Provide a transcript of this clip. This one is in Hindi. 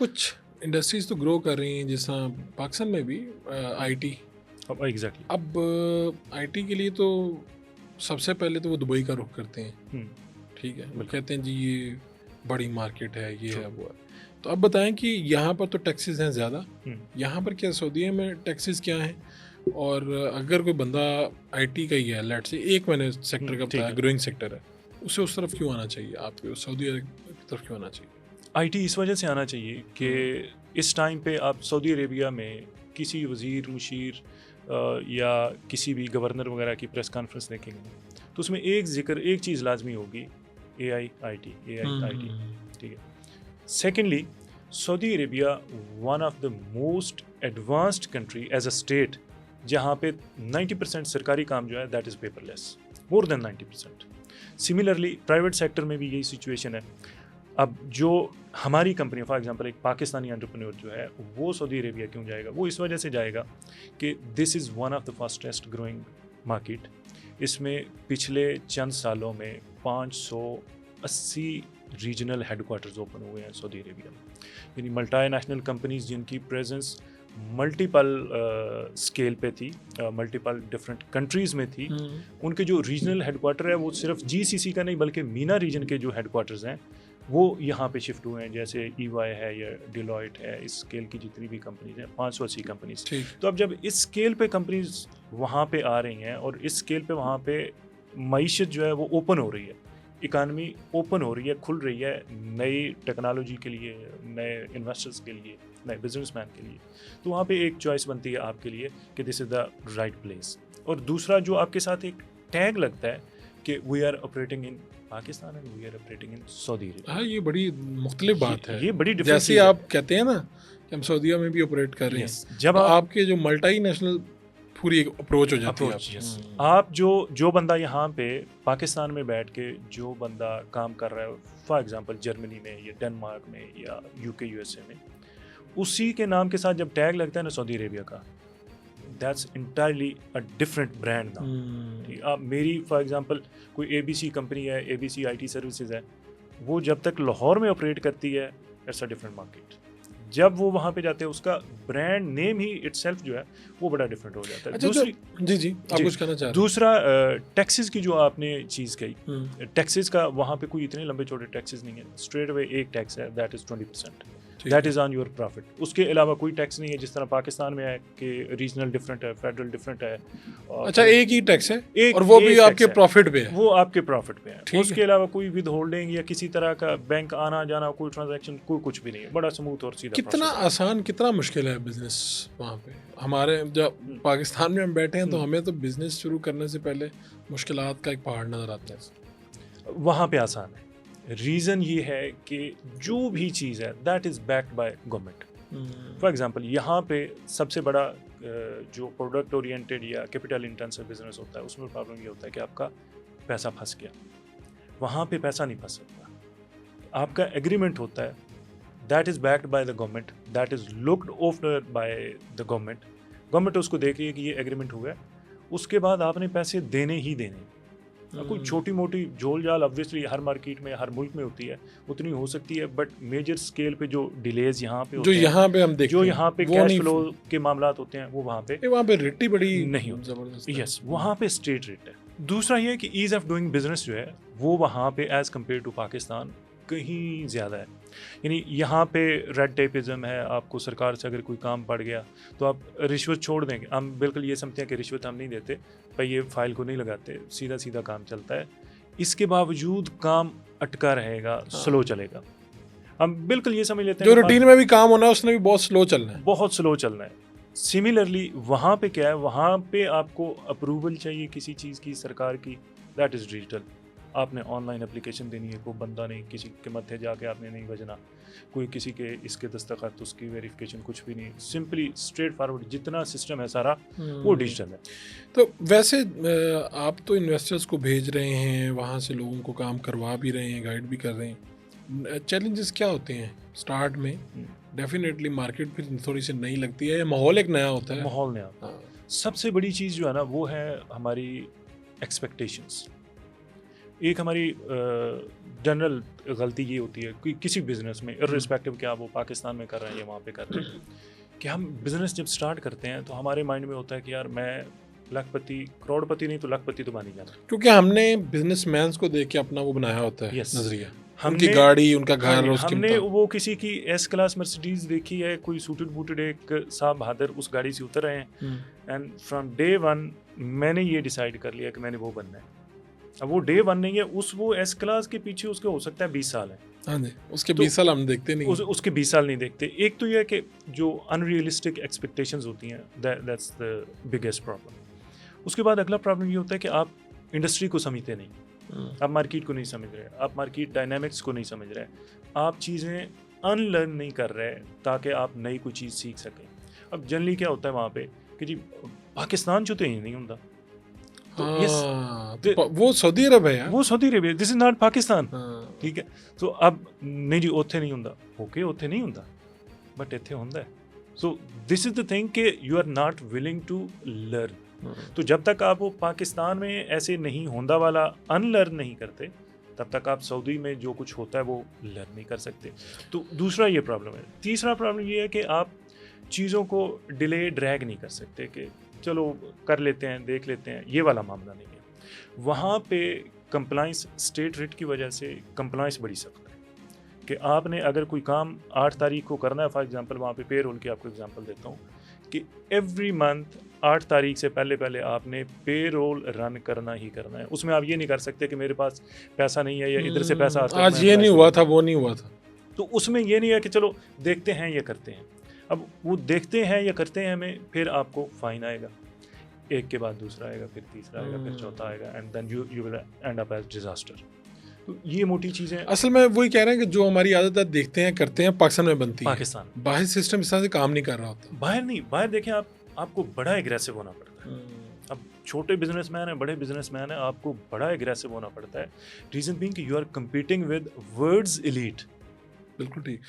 कुछ इंडस्ट्रीज तो ग्रो कर रही हैं, जैसा पाकिस्तान में भी आईटी। एग्जैक्टली। अब आईटी के लिए तो सबसे पहले तो वो दुबई का रुख करते हैं, ठीक है। वो कहते हैं जी ये बड़ी मार्केट है, ये है, वो है। तो अब बताएं कि यहाँ पर तो टैक्सेस हैं ज़्यादा, यहाँ पर क्या सऊदीया में टैक्सेस क्या हैं? और अगर कोई बंदा आईटी का ही है, लेट से एक मैंने सेक्टर का बताया ग्रोइंग सेक्टर है, उसे उस तरफ क्यों आना चाहिए? आपको सऊदी अरब की तरफ क्यों आना चाहिए? आईटी इस वजह से आना चाहिए कि इस टाइम पे आप सऊदी अरेबिया में किसी वज़ीर मुशीर या किसी भी गवर्नर वगैरह की प्रेस कॉन्फ्रेंस देखेंगे तो उसमें एक चीज़ लाजमी होगी, एआई आईटी, ठीक है। Secondly, Saudi Arabia one of the most advanced country as a state जहाँ पे 90% सरकारी काम जो है that is paperless, more than 90%। Similarly private sector में भी यही सिचुएशन है। अब जो हमारी कंपनी, फॉर एग्जांपल एक पाकिस्तानी एंटरप्रेन्योर जो है वो सऊदी अरेबिया क्यों जाएगा? वो इस वजह से जाएगा कि this is one of the fastest growing market. इसमें पिछले चंद सालों में 580 रीजनल हेडक्वार्टर्स ओपन हुए हैं सऊदी अरेबिया में, यानी मल्टी-नेशनल कंपनीज जिनकी प्रेजेंस मल्टीपल स्केल पे थी, मल्टीपल डिफरेंट कंट्रीज़ में थी। उनके जो रीजनल हेडक्वार्टर है वो सिर्फ जीसीसी का नहीं बल्कि मीना रीजन के जो हेडक्वार्टर्स हैं वो यहाँ पे शिफ्ट हुए हैं, जैसे ईवाई है या डिलॉयट है, इस स्केल की जितनी भी कंपनीज हैं 580 कंपनीज। तो अब जब इस स्केल पे कंपनीज वहाँ पे आ रही हैं और इस स्केल पे वहाँ पे मईशत जो है वो ओपन हो रही है, इकानमी ओपन हो रही है, खुल रही है नई टेक्नोलॉजी के लिए, नए इन्वेस्टर्स के लिए, नए बिजनेसमैन के लिए, तो वहाँ पे एक चॉइस बनती है आपके लिए कि this is the right place. और दूसरा जो आपके साथ एक टैग लगता है कि we are operating in Pakistan and we are operating in Saudi Arabia. हाँ, ये बड़ी मुख्तलिफ बात है, ये बड़ी जैसे आप कहते हैं ना कि हम सऊदीया में भी ऑपरेट कर रहे हैं, जब तो आपके जो मल्टी नेशनल पूरी एक अप्रोच हो जाती है। आप जो बंदा यहाँ पे पाकिस्तान में बैठ के जो बंदा काम कर रहा है, फॉर एग्जांपल जर्मनी में या डेनमार्क में या यूके यूएसए में, उसी के नाम के साथ जब टैग लगता है ना सऊदी अरेबिया का, that's entirely a different brand ना। आप मेरी फॉर एग्जांपल कोई एबीसी कंपनी है, एबीसी आईटी सर्विसेज है, वो जब तक लाहौर में ऑपरेट करती है इट्स अ डिफरेंट मार्केट। जब वो वहाँ पे जाते हैं उसका ब्रांड नेम ही इटसेल्फ जो है वो बड़ा डिफरेंट हो जाता है। अच्छा, दूसरी जी आप कुछ कहना चाह रहे हैं? दूसरा टैक्सेस की जो आपने चीज़ कही, टैक्सेस का वहाँ पे कोई इतने लंबे छोटे टैक्सेस नहीं है, स्ट्रेट अवे एक टैक्स है that is 20%, that is on your profit. उसके अलावा कोई टैक्स नहीं है जिस तरह पाकिस्तान में है कि रीजनल डिफरेंट है, फेडरल डिफरेंट है। अच्छा, एक ही टैक्स है और वो भी आपके प्रॉफिट पे है? वो आपके प्रॉफिट पे है। उसके अलावा कोई विद होल्डिंग या किसी तरह का बैंक आना जाना, कोई ट्रांजैक्शन, कोई कुछ भी नहीं है, बड़ा स्मूथ और सीधा। कितना आसान, कितना मुश्किल है बिजनेस वहाँ पे? हमारे जब पाकिस्तान में हम बैठे हैं तो हमें तो बिजनेस शुरू करने से पहले मुश्किलात का एक पहाड़ नज़र आता है। वहाँ पे आसान है। रीज़न ये है कि जो भी चीज़ है that is backed by government. For example यहाँ पे सबसे बड़ा जो प्रोडक्ट ओरिएंटेड या कैपिटल इंटेंसिव बिजनेस होता है उसमें प्रॉब्लम ये होता है कि आपका पैसा फंस गया, वहाँ पे पैसा नहीं फंस सकता। आपका एग्रीमेंट होता है that is backed by the government, that is looked after by the government. Government उसको देख रही है कि ये एग्रीमेंट हुआ है, उसके बाद आपने पैसे देने ही देने। कोई छोटी मोटी झोल झाल ऑब्वियसली हर मार्केट में हर मुल्क में होती है, उतनी हो सकती है, बट मेजर स्केल पे जो डिलेज यहाँ पे जो यहाँ पे हम देखते जो यहाँ पे कैश फ्लो के मामलात होते हैं वो वहाँ पे रेट बड़ी नहीं होती। यस, वहाँ पे स्ट्रेट रेट है। दूसरा ये है कि ईज़ ऑफ डूइंग बिजनेस जो है वो वहाँ पे एज़ कम्पेयर टू पाकिस्तान कहीं ज़्यादा है। यानी यहाँ पे रेड टेपिज्म है, आपको सरकार से अगर कोई काम पड़ गया तो आप रिश्वत छोड़ देंगे। हम बिल्कुल ये समझते हैं कि रिश्वत हम नहीं देते, पर ये फाइल को नहीं लगाते, सीधा सीधा काम चलता है। इसके बावजूद काम अटका रहेगा, स्लो चलेगा। हम बिल्कुल ये समझ लेते हैं जो रूटीन में भी काम होना है उसने भी बहुत स्लो चलना है, बहुत स्लो चलना है। सिमिलरली वहाँ पे क्या है, वहाँ पे आपको अप्रूवल चाहिए किसी चीज़ की सरकार की, दैट इज़ डिजिटल। आपने ऑनलाइन एप्लीकेशन देनी है, कोई बंदा नहीं, किसी के मत्थे जाके आपने नहीं बजना, कोई किसी के इसके दस्तखत उसकी वेरिफिकेशन कुछ भी नहीं, सिंपली स्ट्रेट फॉरवर्ड जितना सिस्टम है सारा वो डिजिटल है। तो वैसे आप तो इन्वेस्टर्स को भेज रहे हैं, वहाँ से लोगों को काम करवा भी रहे हैं, गाइड भी कर रहे हैं, चैलेंजेस क्या होते हैं स्टार्ट में? डेफिनेटली मार्केट फिर थोड़ी सी नई लगती है, माहौल एक नया होता है। माहौल नया होता है। सबसे बड़ी चीज़ जो है ना वो है हमारी एक्सपेक्टेशंस। एक हमारी जनरल गलती ये होती है कि किसी बिजनेस में इर्रिस्पेक्टिव कि आप वो पाकिस्तान में कर रहे हैं या वहाँ पे कर रहे हैं, कि हम बिजनेस जब स्टार्ट करते हैं तो हमारे माइंड में होता है कि यार मैं लखपति, करोड़पति नहीं तो लखपति तो बन ही जाना। क्योंकि हमने बिजनेसमैन को देख के अपना वो बनाया होता है Yes. नजरिया, उनकी हमने गाड़ी, उनका घर, हाँ, उसकी हमने वो किसी की एस क्लास मर्सिडीज देखी है, कोई सूटेड बूटेड एक साहब बहादुर उस गाड़ी से उतर रहे हैं, एंड फ्रॉम डे वन मैंने ये डिसाइड कर लिया कि मैंने वो बनना है। अब वो डे वन नहीं है, वो एस क्लास के पीछे उसके हो सकता है 20 साल है। हाँ जी, उसके तो 20 साल हम देखते नहीं उसके 20 साल नहीं देखते। एक तो यह है कि जो अनरियलिस्टिक एक्सपेक्टेशंस होती हैं, दैट्स द बिगेस्ट प्रॉब्लम। उसके बाद अगला प्रॉब्लम ये होता है कि आप इंडस्ट्री को समझते नहीं, आप मार्केट को नहीं समझ रहे, आप मार्केट डायनामिक्स को नहीं समझ रहे, आप चीज़ें अनलर्न नहीं कर रहे ताकि आप नई कोई चीज़ सीख सकें। अब जनरली क्या होता है वहाँ पे कि जी पाकिस्तान जो तो ही नहीं होता, तो वो सऊदी अरब है यार, वो Saudi Arabia, this is not Pakistan. हाँ। ठीक है, तो अब नहीं जी उत्थे नहीं होंदा, ओके उत्थे नहीं होंदा बट इत्थे होंदा है। So this is the thing कि you are not willing to learn. तो जब तक आप वो पाकिस्तान में ऐसे नहीं होंदा वाला अनलर्न नहीं करते, तब तक आप सऊदी में जो कुछ होता है वो लर्न नहीं कर सकते। तो दूसरा ये प्रॉब्लम है। तीसरा प्रॉब्लम ये है कि आप चीज़ों को डिले ड्रैग नहीं कर सकते कि चलो कर लेते हैं, देख लेते हैं, ये वाला मामला नहीं है। वहाँ पे कंप्लाइंस स्टेट रेट की वजह से कंप्लाइंस बड़ी सख्त है कि आपने अगर कोई काम 8 तारीख को करना है, फॉर एग्जांपल वहाँ पे पे रोल की आपको एग्जांपल देता हूँ कि एवरी मंथ 8 तारीख से पहले आपने पे रोल रन करना ही करना है। उसमें आप ये नहीं कर सकते कि मेरे पास पैसा नहीं है या इधर से पैसा आता है, आज ये नहीं हुआ था, वो नहीं हुआ था। तो उसमें ये नहीं है कि चलो देखते हैं या करते हैं। अब वो देखते हैं या करते हैं में फिर आपको फाइन आएगा, एक के बाद दूसरा आएगा, फिर तीसरा आएगा, फिर चौथा आएगा, and then you will end up as disaster. तो ये मोटी चीज़ें असल में वही कह रहे हैं कि जो हमारी आदत है देखते हैं करते हैं, पाकिस्तान में बनती है। पाकिस्तान बाहर सिस्टम इस तरह से काम नहीं कर रहा होता। बाहर नहीं, बाहर देखें आपको बड़ा एग्रेसिव होना पड़ता है। अब छोटे बिजनेसमैन है, बड़े बिजनेसमैन है, आपको बड़ा एग्रेसिव होना पड़ता है। रीजन बीइंग कि you are competing with world's elite. बिल्कुल ठीक।